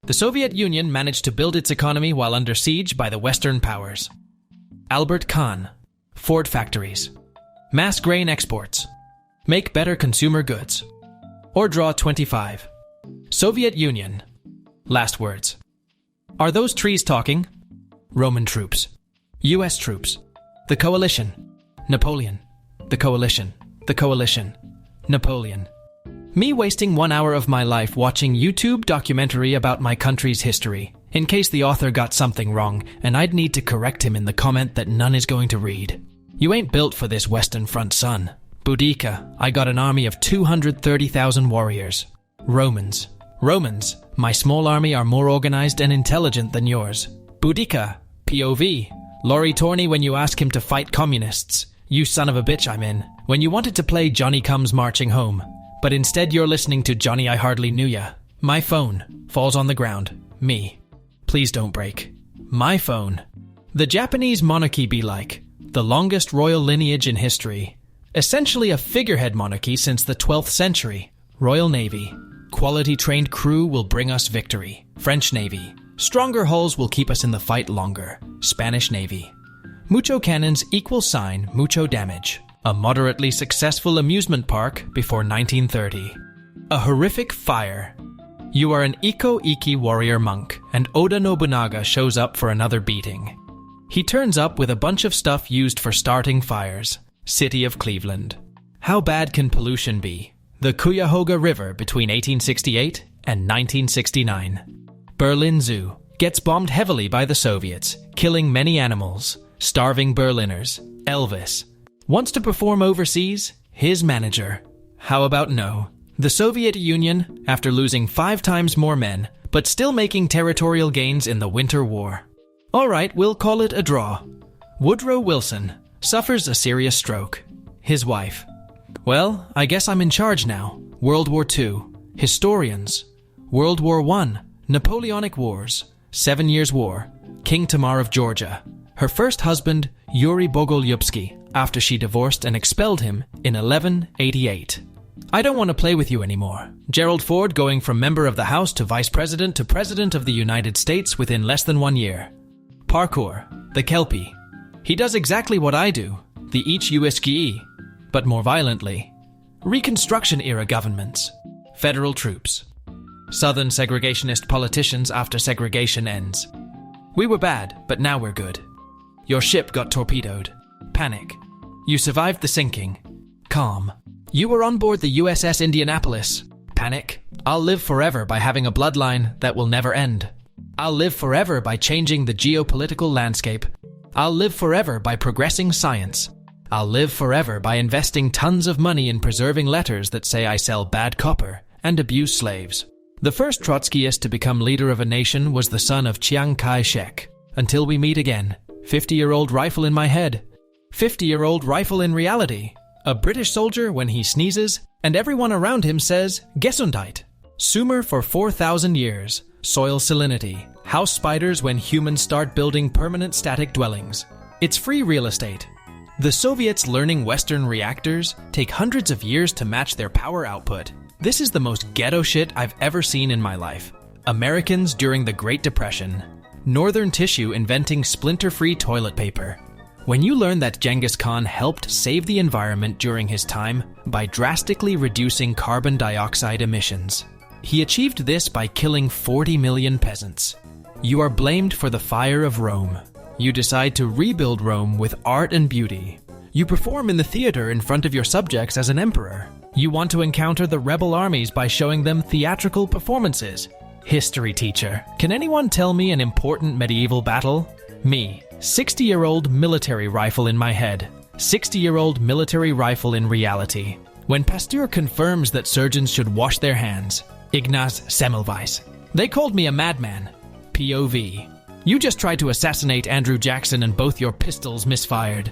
The Soviet Union managed to build its economy while under siege by the Western powers. Albert Kahn. Ford factories. Mass grain exports. Make better consumer goods. Or draw 25. Soviet Union. Last words. Are those trees talking? Roman troops. US troops. The coalition. Napoleon. The coalition. The coalition. Napoleon. Me wasting 1 hour of my life watching YouTube documentary about my country's history, in case the author got something wrong, and I'd need to correct him in the comment that none is going to read. You ain't built for this Western Front, son. Boudica, I got an army of 230,000 warriors. Romans. Romans, my small army are more organized and intelligent than yours. Boudica, POV. Laurie Torney when you ask him to fight communists. You son of a bitch I'm in. When you wanted to play Johnny Comes Marching Home. But instead you're listening to Johnny I Hardly Knew Ya. My phone falls on the ground. Me. Please don't break. My phone. The Japanese monarchy be like the longest royal lineage in history. Essentially a figurehead monarchy since the 12th century. Royal Navy. Quality trained crew will bring us victory. French Navy. Stronger hulls will keep us in the fight longer. Spanish Navy. Mucho cannons equals sign mucho damage. A moderately successful amusement park before 1930. A horrific fire. You are an Iko-Iki warrior monk, and Oda Nobunaga shows up for another beating. He turns up with a bunch of stuff used for starting fires. City of Cleveland. How bad can pollution be? The Cuyahoga River between 1868 and 1969. Berlin Zoo gets bombed heavily by the Soviets, killing many animals. Starving Berliners. Elvis. Wants to perform overseas? His manager. How about no? The Soviet Union, after losing 5 times more men, but still making territorial gains in the Winter War. Alright, we'll call it a draw. Woodrow Wilson suffers a serious stroke. His wife. Well, I guess I'm in charge now. World War II. Historians. World War I. Napoleonic Wars. 7 Years' War. King Tamar of Georgia. Her first husband, Yuri Bogolyubsky, after she divorced and expelled him in 1188. I don't want to play with you anymore. Gerald Ford going from member of the House to vice president to president of the United States within less than 1 year. Parkour. The Kelpie. He does exactly what I do. The each USGE, but more violently. Reconstruction-era governments. Federal troops. Southern segregationist politicians after segregation ends. We were bad, but now we're good. Your ship got torpedoed. Panic. You survived the sinking. Calm. You were on board the USS Indianapolis. Panic. I'll live forever by having a bloodline that will never end. I'll live forever by changing the geopolitical landscape. I'll live forever by progressing science. I'll live forever by investing tons of money in preserving letters that say I sell bad copper and abuse slaves. The first Trotskyist to become leader of a nation was the son of Chiang Kai-shek. Until we meet again. 50-year-old rifle in my head. 50-year-old rifle in reality. A British soldier when he sneezes, and everyone around him says, Gesundheit. Sumer for 4,000 years. Soil salinity. House spiders when humans start building permanent static dwellings. It's free real estate. The Soviets learning Western reactors take hundreds of years to match their power output. This is the most ghetto shit I've ever seen in my life. Americans during the Great Depression. Northern Tissue inventing splinter-free toilet paper. When you learn that Genghis Khan helped save the environment during his time by drastically reducing carbon dioxide emissions. He achieved this by killing 40 million peasants. You are blamed for the fire of Rome. You decide to rebuild Rome with art and beauty. You perform in the theater in front of your subjects as an emperor. You want to encounter the rebel armies by showing them theatrical performances. History teacher. Can anyone tell me an important medieval battle? Me. 60-year-old military rifle in my head. 60-year-old military rifle in reality. When Pasteur confirms that surgeons should wash their hands. Ignaz Semmelweis. They called me a madman. POV. You just tried to assassinate Andrew Jackson and both your pistols misfired.